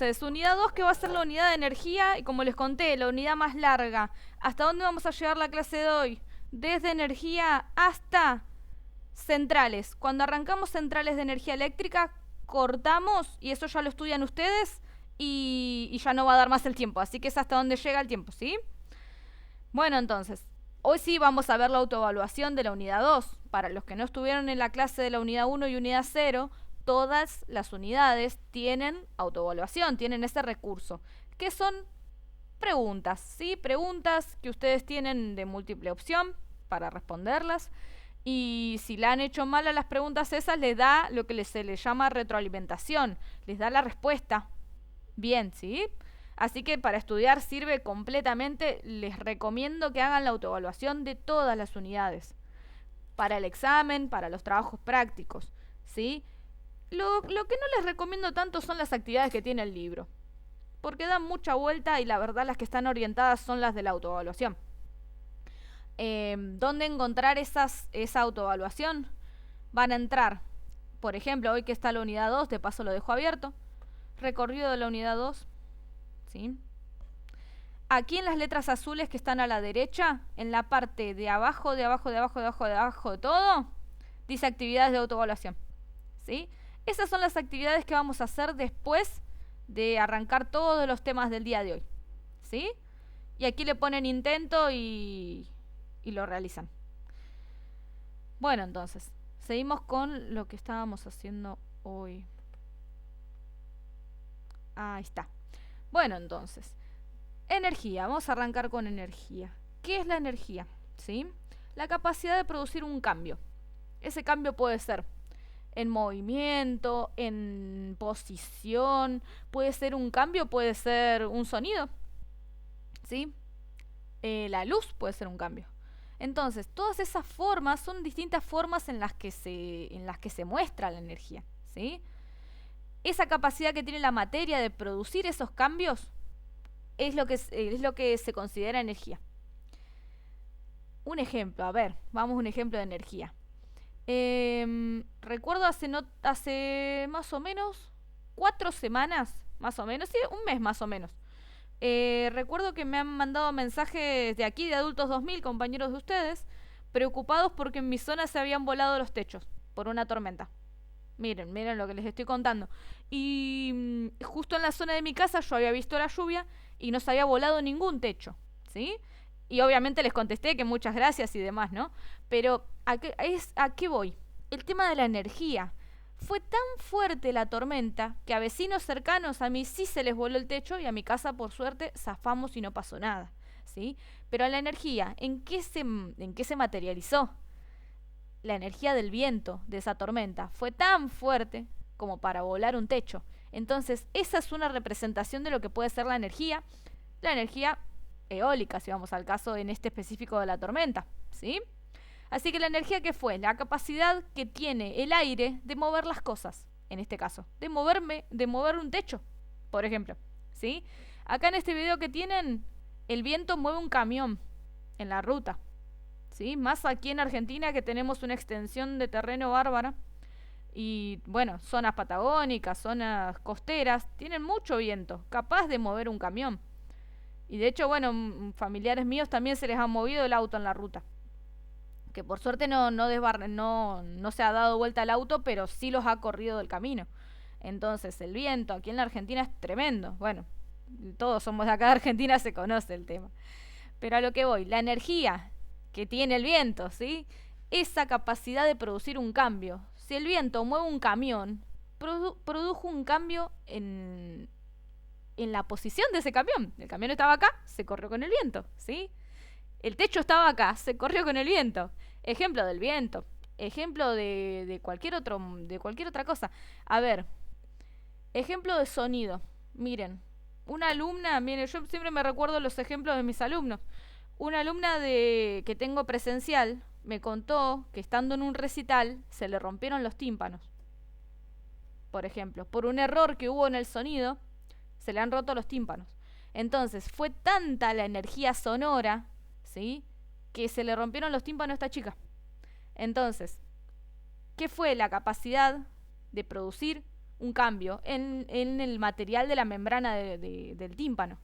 Entonces, unidad 2 que va a ser la unidad de energía y como les conté, la unidad más larga. ¿Hasta dónde vamos a llegar la clase de hoy? Desde energía hasta centrales. Cuando arrancamos centrales de energía eléctrica, cortamos y eso ya lo estudian ustedes y ya no va a dar más el tiempo. Así que es hasta donde llega el tiempo, ¿sí? Bueno, entonces, hoy sí vamos a ver la autoevaluación de la unidad 2. Para los que no estuvieron en la clase de la unidad 1 y unidad 0, todas las unidades tienen autoevaluación, tienen ese recurso, que son preguntas, ¿sí? Preguntas que ustedes tienen de múltiple opción para responderlas. Y si le han hecho mal a las preguntas esas, les da lo que se les llama retroalimentación, les da la respuesta. Bien, ¿sí? Así que para estudiar sirve completamente. Les recomiendo que hagan la autoevaluación de todas las unidades. Para el examen, para los trabajos prácticos, ¿sí? Lo que no les recomiendo tanto son las actividades que tiene el libro, porque dan mucha vuelta y la verdad las que están orientadas son las de la autoevaluación. ¿Dónde encontrar esa autoevaluación? Van a entrar, por ejemplo, hoy que está la unidad 2, de paso lo dejo abierto, recorrido de la unidad 2, ¿sí? Aquí en las letras azules que están a la derecha, en la parte de abajo, de abajo, de abajo, de abajo, de abajo de todo, dice actividades de autoevaluación, ¿sí? Esas son las actividades que vamos a hacer después de arrancar todos los temas del día de hoy, ¿sí? Y aquí le ponen intento y lo realizan. Bueno, entonces, seguimos con lo que estábamos haciendo hoy. Ahí está. Bueno, entonces, energía. Vamos a arrancar con energía. ¿Qué es la energía? ¿Sí? La capacidad de producir un cambio. Ese cambio puede ser en movimiento, en posición, puede ser un cambio, puede ser un sonido, ¿sí? La luz puede ser un cambio. Entonces, todas esas formas son distintas formas en las que se muestra la energía, ¿sí? Esa capacidad que tiene la materia de producir esos cambios es lo que se considera energía. Un ejemplo, a ver, vamos a un ejemplo de energía. Recuerdo hace más o menos 4 semanas, más o menos, sí, un mes más o menos. Recuerdo que me han mandado mensajes de aquí, de Adultos 2000, compañeros de ustedes, preocupados porque en mi zona se habían volado los techos por una tormenta. Miren lo que les estoy contando. Y justo en la zona de mi casa yo había visto la lluvia y no se había volado ningún techo, ¿sí? Y obviamente les contesté que muchas gracias y demás, ¿no? Pero ¿a qué voy? El tema de la energía. Fue tan fuerte la tormenta que a vecinos cercanos a mí sí se les voló el techo y a mi casa por suerte zafamos y no pasó nada, ¿sí? Pero la energía, ¿en qué se materializó? La energía del viento de esa tormenta fue tan fuerte como para volar un techo. Entonces, esa es una representación de lo que puede ser la energía eólica, si vamos al caso en este específico de la tormenta, ¿sí? Así que la energía, ¿qué fue? La capacidad que tiene el aire de mover las cosas, en este caso, de mover un techo, por ejemplo, ¿sí? Acá en este video que tienen, el viento mueve un camión en la ruta, ¿sí? Más aquí en Argentina que tenemos una extensión de terreno bárbara y, bueno, zonas patagónicas, zonas costeras, tienen mucho viento, capaz de mover un camión. Y de hecho, bueno, familiares míos también se les ha movido el auto en la ruta. Que por suerte no se ha dado vuelta el auto, pero sí los ha corrido del camino. Entonces, el viento aquí en la Argentina es tremendo. Bueno, todos somos de acá de Argentina, se conoce el tema. Pero a lo que voy, la energía que tiene el viento, ¿sí? Esa capacidad de producir un cambio. Si el viento mueve un camión, produjo un cambio en la posición de ese camión. El camión estaba acá, se corrió con el viento, ¿sí? El techo estaba acá, se corrió con el viento. Ejemplo del viento. Ejemplo de cualquier otra cosa. A ver, ejemplo de sonido. Miren, una alumna, miren, yo siempre me recuerdo los ejemplos de mis alumnos. Una alumna que tengo presencial me contó que estando en un recital se le rompieron los tímpanos. Por ejemplo, por un error que hubo en el sonido, se le han roto los tímpanos. Entonces, fue tanta la energía sonora, ¿sí?, que se le rompieron los tímpanos a esta chica. Entonces, ¿qué fue la capacidad de producir un cambio en el material de la membrana del tímpano.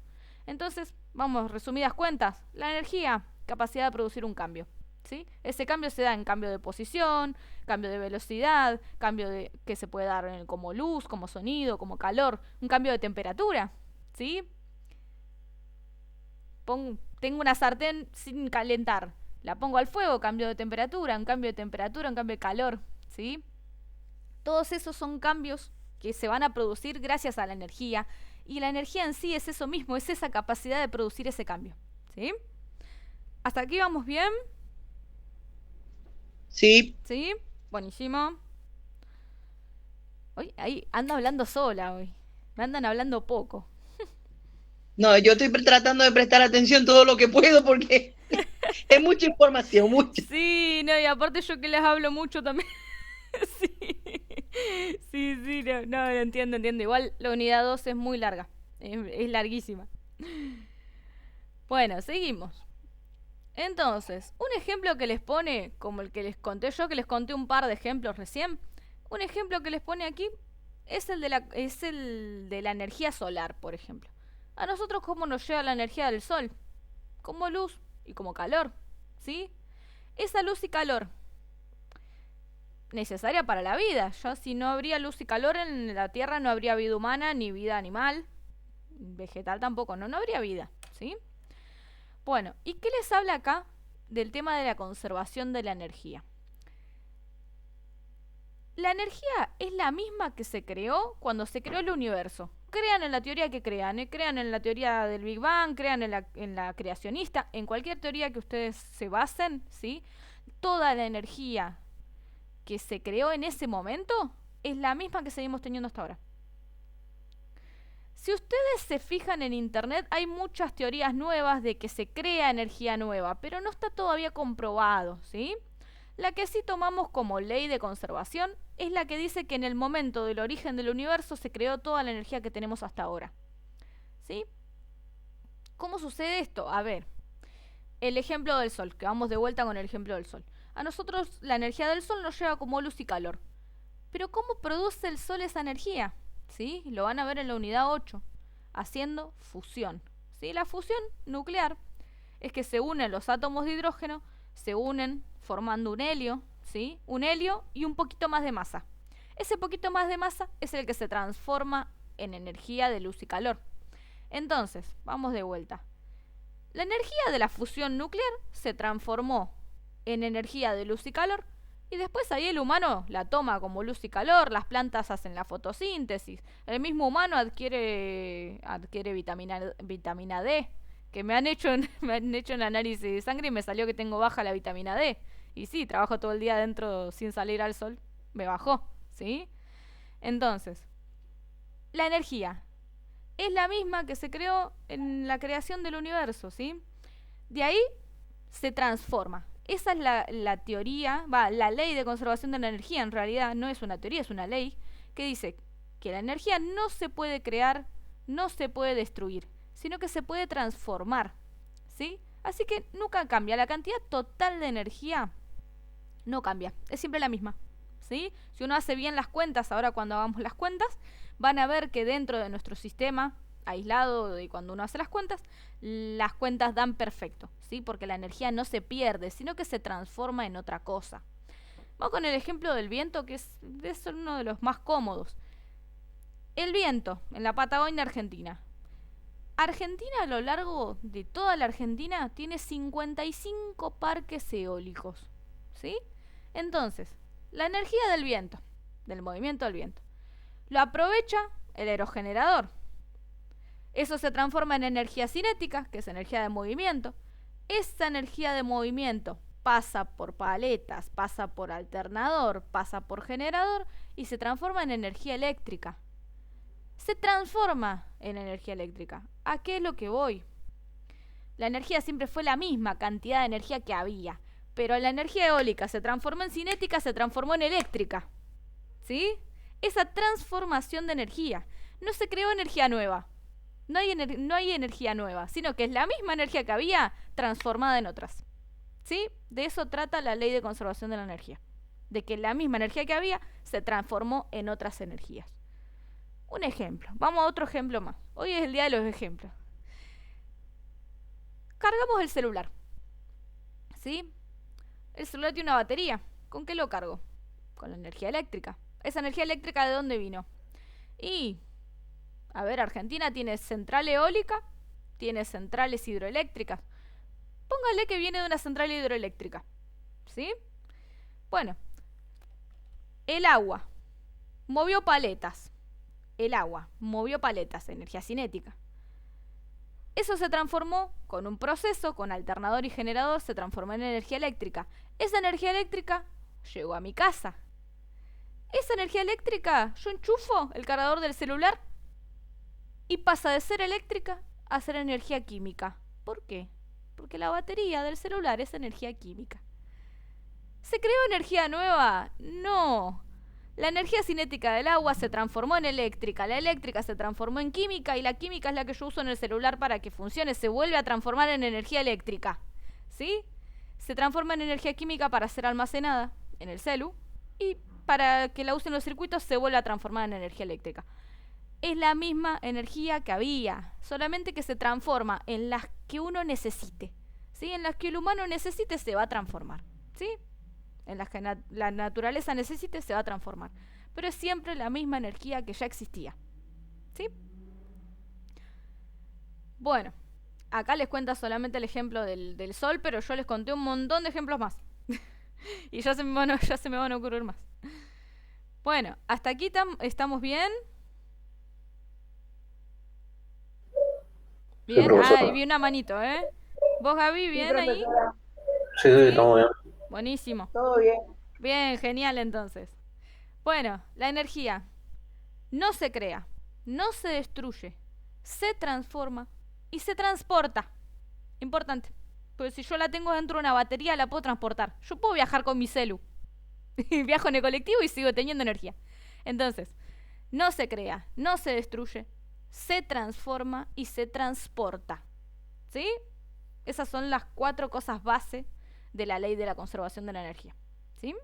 Entonces, vamos, resumidas cuentas, la energía, capacidad de producir un cambio. ¿Sí? Ese cambio se da en cambio de posición, cambio de velocidad, que se puede dar como luz, como sonido, como calor, un cambio de temperatura. ¿Sí? Tengo una sartén sin calentar, la pongo al fuego, cambio de temperatura, un cambio de temperatura, un cambio de calor. ¿Sí? Todos esos son cambios que se van a producir gracias a la energía, y la energía en sí es eso mismo, es esa capacidad de producir ese cambio. ¿Sí? ¿Hasta aquí vamos bien? Sí. ¿Sí? Buenísimo. Hoy ahí ando hablando sola hoy. Me andan hablando poco. No, yo estoy tratando de prestar atención todo lo que puedo porque es mucha información, mucha. Sí, no, y aparte yo que les hablo mucho también. Sí. Sí, no, entiendo. Igual la unidad 2 es muy larga. Es larguísima. Bueno, seguimos. Entonces, un ejemplo que les pone, como el que les conté yo, que les conté un par de ejemplos recién, un ejemplo que les pone aquí es el de la energía solar, por ejemplo. A nosotros, ¿cómo nos llega la energía del sol? Como luz y como calor, ¿sí? Esa luz y calor, necesaria para la vida. Ya si no habría luz y calor en la Tierra, no habría vida humana ni vida animal, vegetal tampoco, no habría vida, ¿sí? Bueno, ¿y qué les habla acá del tema de la conservación de la energía? La energía es la misma que se creó cuando se creó el universo. Crean en la teoría que crean, crean en la teoría del Big Bang, crean en la creacionista, en cualquier teoría que ustedes se basen, ¿sí? Toda la energía que se creó en ese momento es la misma que seguimos teniendo hasta ahora. Si ustedes se fijan en internet, hay muchas teorías nuevas de que se crea energía nueva, pero no está todavía comprobado, ¿sí? La que sí tomamos como ley de conservación es la que dice que en el momento del origen del universo se creó toda la energía que tenemos hasta ahora. ¿Sí? ¿Cómo sucede esto? A ver, el ejemplo del sol, que vamos de vuelta con el ejemplo del sol. A nosotros la energía del sol nos llega como luz y calor. Pero ¿cómo produce el sol esa energía? ¿Sí? Lo van a ver en la unidad 8, haciendo fusión. ¿Sí? La fusión nuclear es que se unen los átomos de hidrógeno, se unen formando un helio, ¿sí? Un helio y un poquito más de masa. Ese poquito más de masa es el que se transforma en energía de luz y calor. Entonces, vamos de vuelta. La energía de la fusión nuclear se transformó en energía de luz y calor, y después ahí el humano la toma como luz y calor, las plantas hacen la fotosíntesis, el mismo humano adquiere vitamina D, que me han hecho un análisis de sangre y me salió que tengo baja la vitamina D. Y sí, trabajo todo el día adentro sin salir al sol, me bajó, ¿sí? Entonces, la energía es la misma que se creó en la creación del universo, ¿sí? De ahí se transforma. Esa es la teoría, la ley de conservación de la energía. En realidad no es una teoría, es una ley que dice que la energía no se puede crear, no se puede destruir, sino que se puede transformar, ¿sí? Así que nunca cambia. La cantidad total de energía no cambia, es siempre la misma, ¿sí? Si uno hace bien las cuentas, ahora cuando hagamos las cuentas, van a ver que dentro de nuestro sistema aislado de cuando uno hace las cuentas dan perfecto, ¿sí? Porque la energía no se pierde, sino que se transforma en otra cosa. Vamos con el ejemplo del viento, que es uno de los más cómodos. El viento en la Patagonia Argentina. Argentina, a lo largo de toda la Argentina, tiene 55 parques eólicos, ¿sí? Entonces, la energía del viento, del movimiento del viento, lo aprovecha el aerogenerador. Eso se transforma en energía cinética, que es energía de movimiento. Esa energía de movimiento pasa por paletas, pasa por alternador, pasa por generador y se transforma en energía eléctrica. Se transforma en energía eléctrica. ¿A qué es lo que voy? La energía siempre fue la misma cantidad de energía que había, pero la energía eólica se transformó en cinética, se transformó en eléctrica, ¿sí? Esa transformación de energía. No se creó energía nueva. No hay energía nueva, sino que es la misma energía que había transformada en otras, ¿sí? De eso trata la ley de conservación de la energía. De que la misma energía que había se transformó en otras energías. Un ejemplo. Vamos a otro ejemplo más. Hoy es el día de los ejemplos. Cargamos el celular. ¿Sí? El celular tiene una batería. ¿Con qué lo cargo? Con la energía eléctrica. ¿Esa energía eléctrica de dónde vino? Y, a ver, Argentina tiene central eólica, tiene centrales hidroeléctricas. Póngale que viene de una central hidroeléctrica. ¿Sí? Bueno, el agua movió paletas. El agua movió paletas, energía cinética. Eso se transformó con un proceso, con alternador y generador, se transformó en energía eléctrica. Esa energía eléctrica llegó a mi casa. Esa energía eléctrica, yo enchufo el cargador del celular y pasa de ser eléctrica a ser energía química. ¿Por qué? Porque la batería del celular es energía química. ¿Se creó energía nueva? No. La energía cinética del agua se transformó en eléctrica, la eléctrica se transformó en química y la química es la que yo uso en el celular para que funcione, se vuelve a transformar en energía eléctrica. ¿Sí? Se transforma en energía química para ser almacenada en el celu y para que la usen los circuitos se vuelve a transformar en energía eléctrica. Es la misma energía que había, solamente que se transforma en las que uno necesite. ¿Sí? En las que el humano necesite se va a transformar. ¿Sí? En las que la naturaleza necesite se va a transformar. Pero es siempre la misma energía que ya existía. ¿Sí? Bueno, acá les cuento solamente el ejemplo del sol, pero yo les conté un montón de ejemplos más. Y ya se me van a ocurrir más. Bueno, hasta aquí ¿estamos bien? Bien, Sí, y vi una manito, ¿eh? ¿Vos, Gaby, bien ahí? sí, estamos bien. Buenísimo. Todo bien. Bien, genial entonces. Bueno, la energía no se crea, no se destruye, se transforma y se transporta. Importante. Porque si yo la tengo dentro de una batería, la puedo transportar. Yo puedo viajar con mi celu. Viajo en el colectivo y sigo teniendo energía. Entonces, no se crea, no se destruye, se transforma y se transporta. ¿Sí? Esas son las 4 cosas base de la ley de la conservación de la energía. ¿Sí?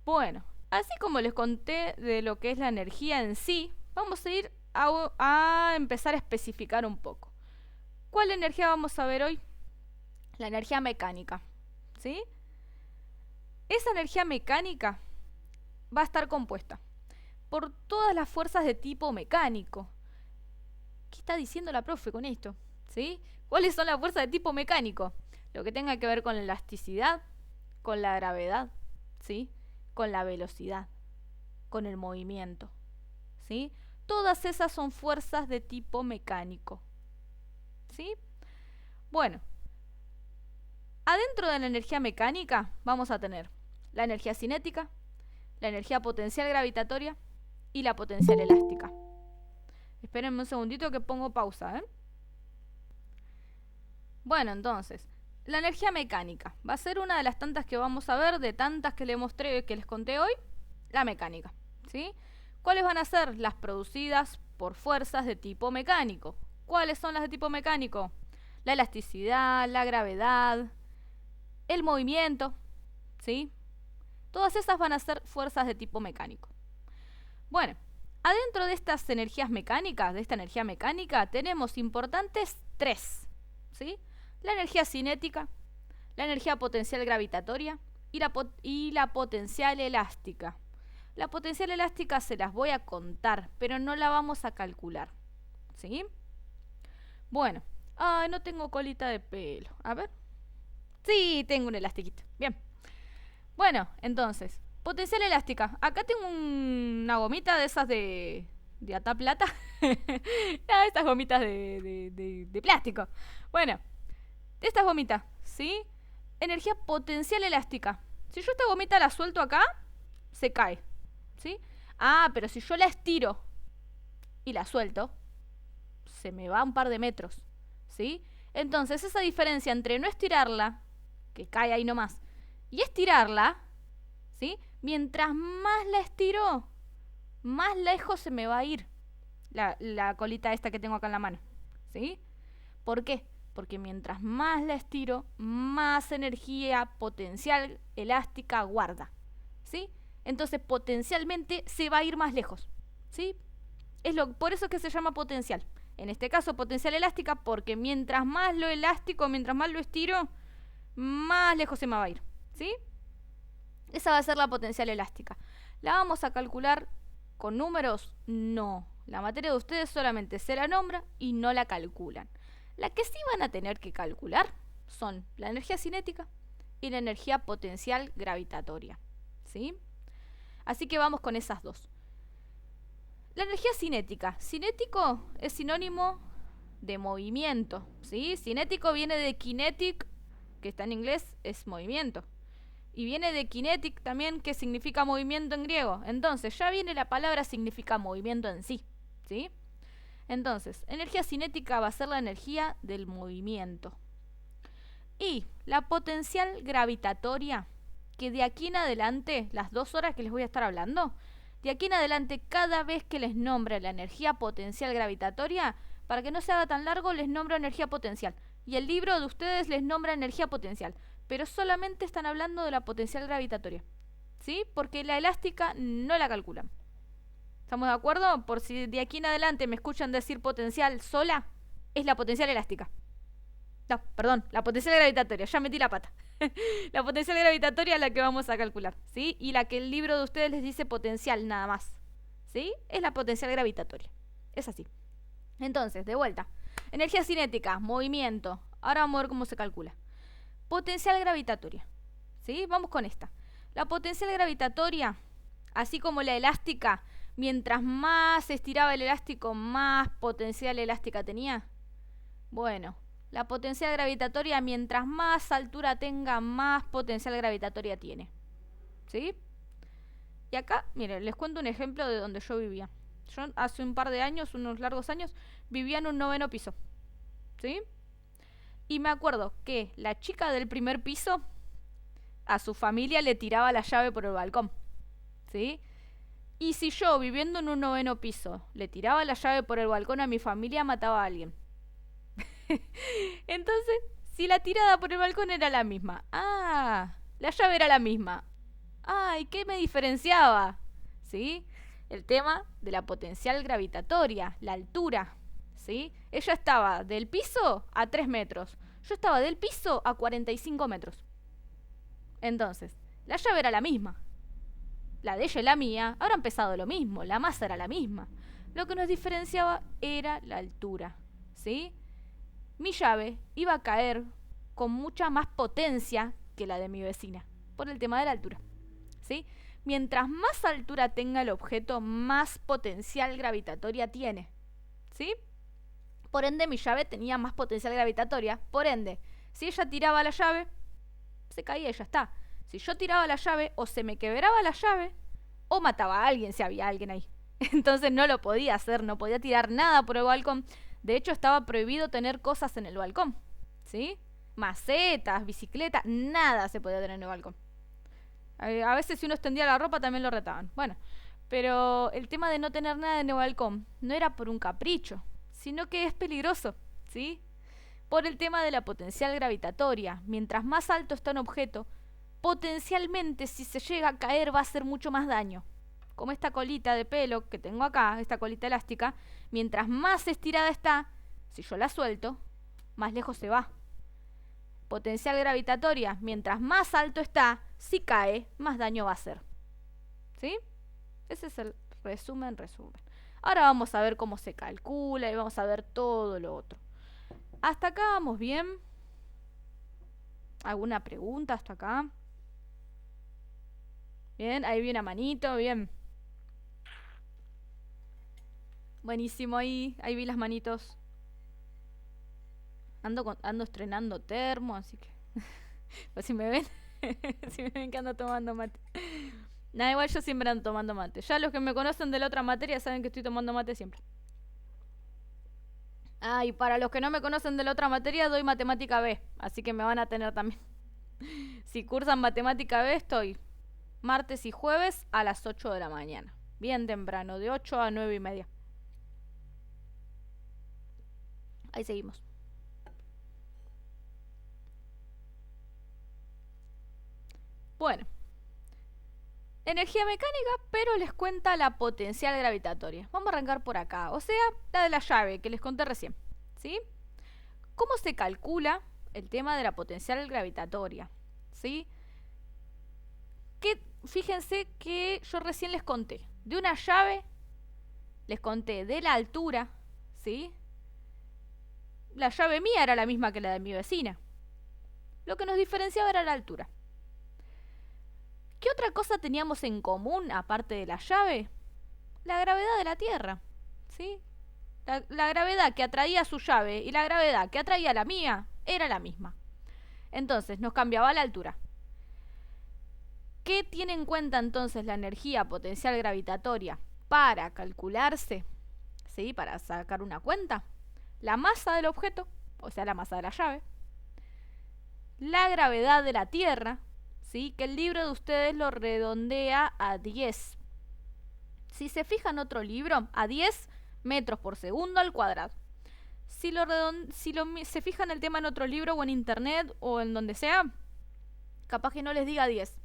Bueno, así como les conté de lo que es la energía en sí, vamos a ir a empezar a especificar un poco. ¿Cuál energía vamos a ver hoy? La energía mecánica. ¿Sí? Esa energía mecánica va a estar compuesta por todas las fuerzas de tipo mecánico. ¿Qué está diciendo la profe con esto? ¿Sí? ¿Cuáles son las fuerzas de tipo mecánico? Lo que tenga que ver con la elasticidad, con la gravedad, ¿sí? Con la velocidad, con el movimiento, ¿sí? Todas esas son fuerzas de tipo mecánico, ¿sí? Bueno, adentro de la energía mecánica vamos a tener la energía cinética, la energía potencial gravitatoria y la potencial elástica. Espérenme un segundito que pongo pausa, ¿eh? Bueno, entonces, la energía mecánica va a ser una de las tantas que vamos a ver, de tantas que les mostré, que les conté hoy, la mecánica, ¿sí? ¿Cuáles van a ser? Las producidas por fuerzas de tipo mecánico. ¿Cuáles son las de tipo mecánico? La elasticidad, la gravedad, el movimiento, ¿sí? Todas esas van a ser fuerzas de tipo mecánico. Bueno, adentro de estas energías mecánicas, de esta energía mecánica, tenemos importantes 3, ¿sí? La energía cinética, la energía potencial gravitatoria y la potencial elástica. La potencial elástica se las voy a contar, pero no la vamos a calcular, ¿sí? Bueno, no tengo colita de pelo. A ver. Sí, tengo un elastiquito. Bien. Bueno, entonces, potencial elástica. Acá tengo una gomita de esas de Ata Plata. Estas gomitas de plástico. Bueno, estas gomitas, ¿sí? Energía potencial elástica. Si yo esta gomita la suelto acá, se cae, ¿sí? Pero si yo la estiro y la suelto, se me va un par de metros, ¿sí? Entonces, esa diferencia entre no estirarla, que cae ahí nomás, y estirarla, ¿sí? Mientras más la estiro, más lejos se me va a ir la colita esta que tengo acá en la mano, ¿sí? ¿Por qué? Porque mientras más la estiro, más energía potencial elástica guarda, ¿sí? Entonces potencialmente se va a ir más lejos. ¿Sí? Por eso es que se llama potencial. En este caso, potencial elástica, porque mientras más lo elástico, mientras más lo estiro, más lejos se me va a ir. ¿Sí? Esa va a ser la potencial elástica. ¿La vamos a calcular con números? No. La materia de ustedes solamente se la nombra y no la calculan. La que sí van a tener que calcular son la energía cinética y la energía potencial gravitatoria. ¿Sí? Así que vamos con esas dos. La energía cinética. Cinético es sinónimo de movimiento. ¿Sí? Cinético viene de kinetic, que está en inglés, es movimiento. Y viene de kinetic también, que significa movimiento en griego. Entonces, ya viene la palabra, significa movimiento en sí. ¿Sí? Entonces, energía cinética va a ser la energía del movimiento. Y la potencial gravitatoria, que de aquí en adelante, las 2 horas que les voy a estar hablando, de aquí en adelante, cada vez que les nombre la energía potencial gravitatoria, para que no se haga tan largo, les nombro energía potencial. Y el libro de ustedes les nombra energía potencial. Pero solamente están hablando de la potencial gravitatoria. ¿Sí? Porque la elástica no la calculan. ¿Estamos de acuerdo? Por si de aquí en adelante me escuchan decir potencial sola, es la potencial elástica. No, perdón, la potencial gravitatoria, ya metí la pata. La potencial gravitatoria es la que vamos a calcular, ¿sí? Y la que el libro de ustedes les dice potencial nada más, ¿sí? Es la potencial gravitatoria. Es así. Entonces, de vuelta. Energía cinética, movimiento. Ahora vamos a ver cómo se calcula. Potencial gravitatoria, ¿sí? Vamos con esta. La potencial gravitatoria, así como la elástica, mientras más se estiraba el elástico, más potencial elástica tenía. Bueno, la potencial gravitatoria, mientras más altura tenga, más potencial gravitatoria tiene. ¿Sí? Y acá, miren, les cuento un ejemplo de donde yo vivía. Yo hace un par de años, unos largos años, vivía en un 9º piso. ¿Sí? Y me acuerdo que la chica del primer piso a su familia le tiraba la llave por el balcón. ¿Sí? Y si yo, viviendo en un 9º piso, le tiraba la llave por el balcón a mi familia, mataba a alguien. Entonces, si la tirada por el balcón era la misma. Ah, la llave era la misma. Ah, ¿y qué me diferenciaba? ¿Sí? El tema de la potencial gravitatoria, la altura. ¿Sí? Ella estaba del piso a 3 metros. Yo estaba del piso a 45 metros. Entonces, la llave era la misma. La de ella y la mía habrán pesado lo mismo, la masa era la misma. Lo que nos diferenciaba era la altura. ¿Sí? Mi llave iba a caer con mucha más potencia que la de mi vecina, por el tema de la altura. ¿Sí? Mientras más altura tenga el objeto, más potencial gravitatoria tiene. ¿Sí? Por ende, mi llave tenía más potencial gravitatoria. Por ende, si ella tiraba la llave, se caía y ya está. Si yo tiraba la llave, o se me quebraba la llave, o mataba a alguien si había alguien ahí. Entonces no lo podía hacer, no podía tirar nada por el balcón. De hecho, estaba prohibido tener cosas en el balcón. ¿Sí? Macetas, bicicletas, nada se podía tener en el balcón. A veces si uno extendía la ropa también lo retaban. Bueno, pero el tema de no tener nada en el balcón no era por un capricho, sino que es peligroso, ¿sí? Por el tema de la potencial gravitatoria. Mientras más alto está un objeto, potencialmente si se llega a caer va a hacer mucho más daño. Como esta colita de pelo que tengo acá, esta colita elástica, mientras más estirada está, si yo la suelto, más lejos se va. Potencial gravitatoria, mientras más alto está, si cae, más daño va a hacer. ¿Sí? Ese es el resumen. Ahora vamos a ver cómo se calcula y vamos a ver todo lo otro. ¿Hasta acá vamos bien? ¿Alguna pregunta hasta acá? Bien, ahí viene a manito, bien. Buenísimo, ahí vi las manitos. Ando estrenando termo, así que... Pues si me ven, si me ven que ando tomando mate. Nada, igual yo siempre ando tomando mate. Ya los que me conocen de la otra materia saben que estoy tomando mate siempre. Ah, y para los que no me conocen de la otra materia, doy matemática B. Así que me van a tener también. Si cursan matemática B, estoy martes y jueves a las 8 de la mañana. Bien temprano, de 8 a 9:30. Ahí seguimos. Bueno. energía mecánica, pero les cuenta la potencial gravitatoria. Vamos a arrancar por acá, o sea, la de la llave que les conté recién, ¿sí? ¿Cómo se calcula el tema de la potencial gravitatoria? ¿Sí? Fíjense que yo recién les conté de una llave, les conté de la altura, ¿sí? La llave mía era la misma que la de mi vecina. Lo que nos diferenciaba era la altura. ¿Qué otra cosa teníamos en común aparte de la llave? La gravedad de la Tierra, ¿sí? La gravedad que atraía su llave y la gravedad que atraía la mía era la misma. Entonces nos cambiaba la altura. ¿Qué tiene en cuenta entonces la energía potencial gravitatoria para calcularse? ¿Sí? Para sacar una cuenta. La masa del objeto, o sea, la masa de la llave. La gravedad de la Tierra, ¿sí? Que el libro de ustedes lo redondea a 10. Si se fijan en otro libro, a 10 metros por segundo al cuadrado. Si se fijan el tema en otro libro o en internet o en donde sea, capaz que no les diga 10.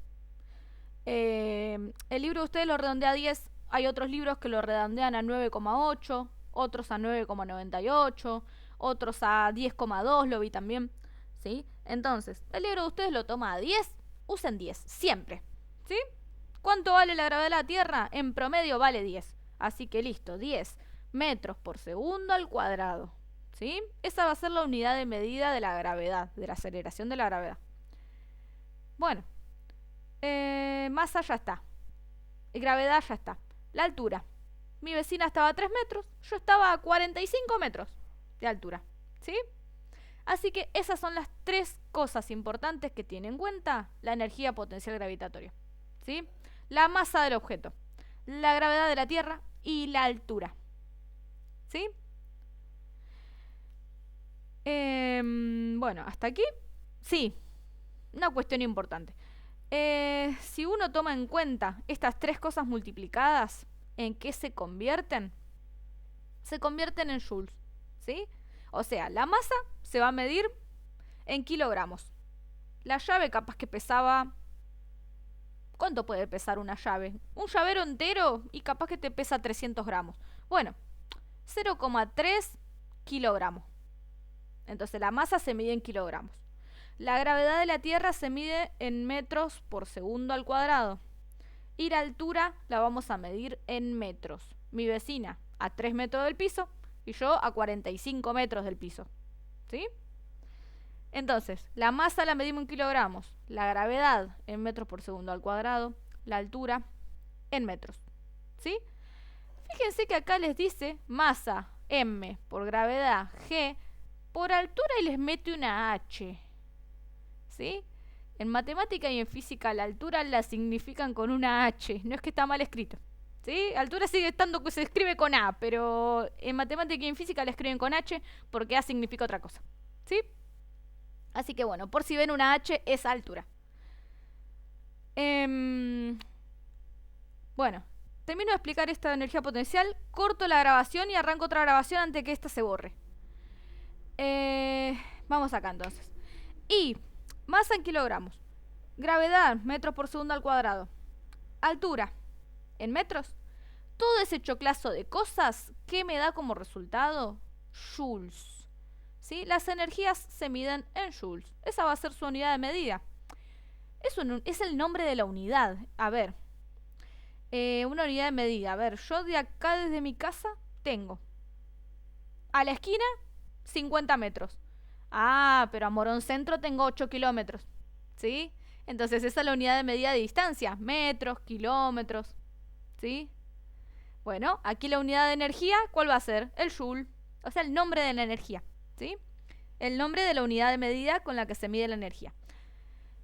El libro de ustedes lo redondea a 10. Hay otros libros que lo redondean a 9,8, otros a 9,98, otros a 10,2, lo vi también, ¿sí? Entonces, el libro de ustedes lo toma a 10, usen 10, siempre, ¿sí? ¿Cuánto vale la gravedad de la Tierra? En promedio vale 10. Así que listo, 10 metros por segundo al cuadrado, ¿sí? Esa va a ser la unidad de medida de la gravedad, de la aceleración de la gravedad. Bueno, masa ya está. Gravedad ya está. La altura. Mi vecina estaba a 3 metros, yo estaba a 45 metros de altura, ¿sí? Así que esas son las 3 cosas importantes que tiene en cuenta la energía potencial gravitatoria, ¿sí? La masa del objeto, la gravedad de la Tierra y la altura, ¿sí? Bueno, hasta aquí. Sí, una cuestión importante. Si uno toma en cuenta estas 3 cosas multiplicadas, ¿en qué se convierten? Se convierten en joules, ¿sí? O sea, la masa se va a medir en kilogramos. La llave capaz que pesaba... ¿Cuánto puede pesar una llave? Un llavero entero y capaz que te pesa 300 gramos. Bueno, 0,3 kilogramos. Entonces la masa se mide en kilogramos. La gravedad de la Tierra se mide en metros por segundo al cuadrado. Y la altura la vamos a medir en metros. Mi vecina a 3 metros del piso y yo a 45 metros del piso, ¿sí? Entonces, la masa la medimos en kilogramos, la gravedad en metros por segundo al cuadrado, la altura en metros, ¿sí? Fíjense que acá les dice masa m por gravedad g por altura y les mete una h, ¿sí? En matemática y en física la altura la significan con una h, no es que está mal escrito, ¿sí? Altura sigue estando que se escribe con a, pero en matemática y en física la escriben con h porque a significa otra cosa, ¿sí? Así que bueno, por si ven una h es altura. Bueno, termino de explicar esta energía potencial, corto la grabación y arranco otra grabación antes que esta se borre. Vamos acá entonces. Y masa en kilogramos, gravedad, metros por segundo al cuadrado, altura, en metros. Todo ese choclazo de cosas, ¿qué me da como resultado? Joules. ¿Sí? Las energías se miden en joules. Esa va a ser su unidad de medida. Es el nombre de la unidad. A ver, una unidad de medida. A ver, yo de acá desde mi casa tengo a la esquina 50 metros. Ah, pero a Morón Centro tengo 8 kilómetros. ¿Sí? Entonces esa es la unidad de medida de distancia. Metros, kilómetros. ¿Sí? Bueno, aquí la unidad de energía, ¿cuál va a ser? El joule. O sea, el nombre de la energía, ¿sí? El nombre de la unidad de medida con la que se mide la energía.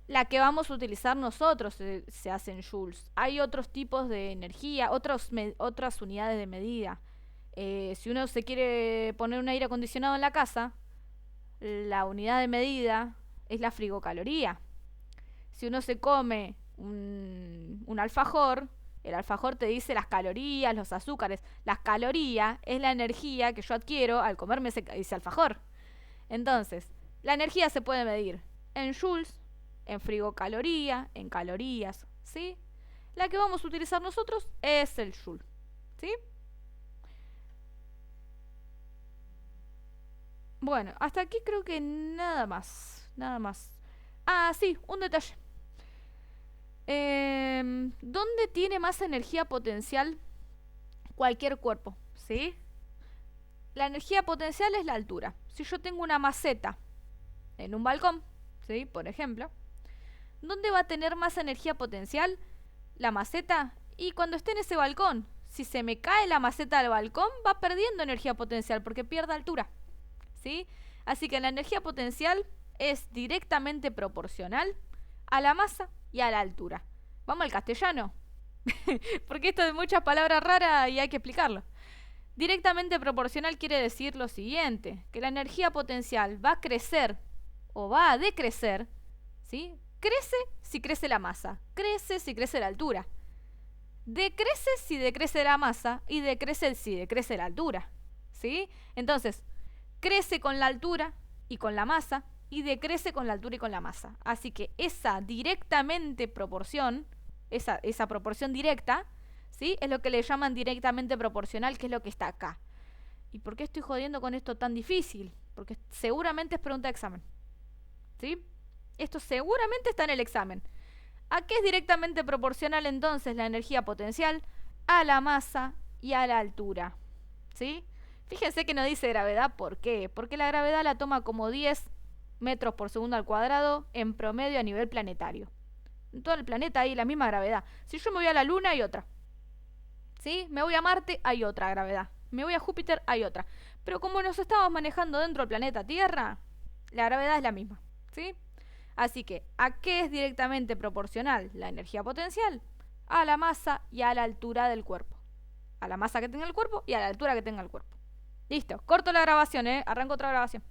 La que vamos a utilizar nosotros se hace en joules. Hay otros tipos de energía, otras unidades de medida. Si uno se quiere poner un aire acondicionado en la casa, la unidad de medida es la frigocaloría. Si uno se come un alfajor, el alfajor te dice las calorías, los azúcares. Las calorías es la energía que yo adquiero al comerme ese alfajor. Entonces, la energía se puede medir en joules, en frigocaloría, en calorías, ¿sí? La que vamos a utilizar nosotros es el joule, ¿sí? Bueno, hasta aquí creo que nada más. Nada más. Ah, sí, un detalle. ¿Dónde tiene más energía potencial cualquier cuerpo? ¿Sí? La energía potencial es la altura. Si yo tengo una maceta en un balcón, ¿sí? Por ejemplo, ¿dónde va a tener más energía potencial? La maceta. Y cuando esté en ese balcón, si se me cae la maceta del balcón, va perdiendo energía potencial porque pierde altura, ¿sí? Así que la energía potencial es directamente proporcional a la masa y a la altura. Vamos al castellano, porque esto de muchas palabras raras y hay que explicarlo. Directamente proporcional quiere decir lo siguiente, que la energía potencial va a crecer o va a decrecer, ¿sí? Crece si crece la masa, crece si crece la altura. Decrece si decrece la masa y decrece si decrece la altura, ¿sí? Entonces, crece con la altura y con la masa y decrece con la altura y con la masa. Así que esa directamente proporción, esa proporción directa, ¿sí? Es lo que le llaman directamente proporcional, que es lo que está acá. ¿Y por qué estoy jodiendo con esto tan difícil? Porque seguramente es pregunta de examen, ¿sí? Esto seguramente está en el examen. ¿A qué es directamente proporcional entonces la energía potencial? A la masa y a la altura, ¿sí? Fíjense que no dice gravedad, ¿por qué? Porque la gravedad la toma como 10 metros por segundo al cuadrado en promedio a nivel planetario. En todo el planeta hay la misma gravedad. Si yo me voy a la Luna hay otra, ¿sí? Me voy a Marte hay otra gravedad. Me voy a Júpiter hay otra. Pero como nos estamos manejando dentro del planeta Tierra, la gravedad es la misma, ¿sí? Así que, ¿a qué es directamente proporcional la energía potencial? A la masa y a la altura del cuerpo. A la masa que tenga el cuerpo y a la altura que tenga el cuerpo. Listo, corto la grabación, arranco otra grabación.